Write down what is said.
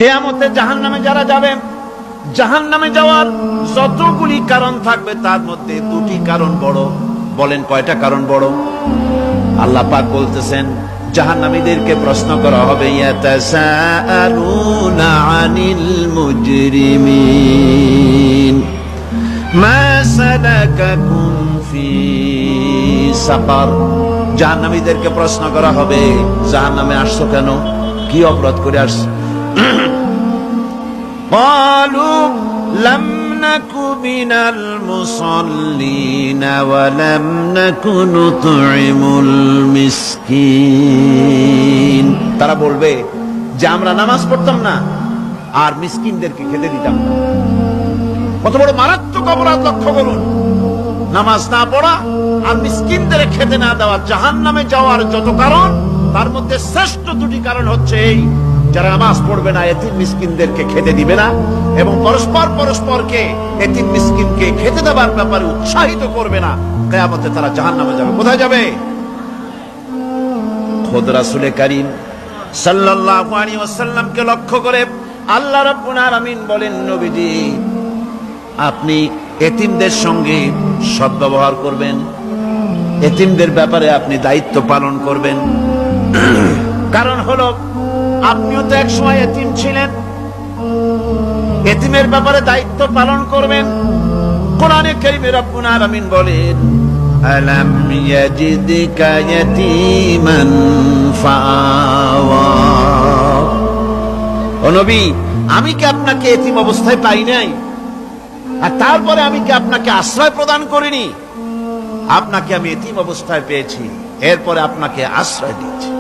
কিয়ামতে জাহান্নামে যারা যাবে, জাহান্নামে যাওয়ার যতগুলি কারণ থাকবে তার মধ্যে দুটি কারণ বড়। বলেন কয়টা কারণ বড়? আল্লাহ পাক বলতেছেন জাহান্নামীদেরকে প্রশ্ন করা হবে, ইয়াতাসাআলুনা আনিল মুজরিমিন মা সালাকাকুম ফি সাকার। জাহান্নামীদেরকে প্রশ্ন করা হবে, জাহান্নামে আসছো কেন, কি অপরাধ করে আসছো? قالوا لم نك من المصلين ولم نك نطعم المسكين। তারা বলবে যে আমরা নামাজ পড়তাম না আর মিসকিনদেরকে খেতে দিতাম না। কত বড় মারাত্মক অপরাধ লক্ষ্য করুন। নামাজ না পড়া আর মিসকিনদের খেতে না দেওয়া জাহান্নামে যাওয়ার যত কারণ, তার মধ্যে শ্রেষ্ঠ দুটি কারণ হচ্ছে এই, যারা নামাজ পড়বে না, এতিম মিসকিনদেরকে খেতে দিবে না, এবং পরস্পরকে এতিম মিসকিনকে খেতে দেওয়ার ব্যাপারে উৎসাহিত করবে না, কিয়ামতে তারা জাহান্নামে যাবে। কোথায় যাবে? খোদ রাসূল কারীম সাল্লাল্লাহু আলাইহি ওয়াসাল্লামকে লক্ষ্য করে আল্লাহ রাব্বুল আলামিন বলেন, নবীজি আপনি এতিমদের সঙ্গে সদ্ব্যবহার করবেন, এতিমদের ব্যাপারে আপনি দায়িত্ব পালন করবেন। কারণ হলো আপনিও তো এক সময় এতিম ছিলেন, এতিমের ব্যাপারে দায়িত্ব পালন করবেন। কোরআনে কারীমে রব্বুল আলামিন বলেন, আলাম ইয়াজিদকা ইয়াতীমান ফাআওয়া। ও নবী, আমি কি আপনাকে এতিম অবস্থায় পাই নাই? আর তারপরে আমি কি আপনাকে আশ্রয় প্রদান করিনি? আপনাকে আমি এতিম অবস্থায় পেয়েছি, এরপরে আপনাকে আশ্রয় দিয়েছি।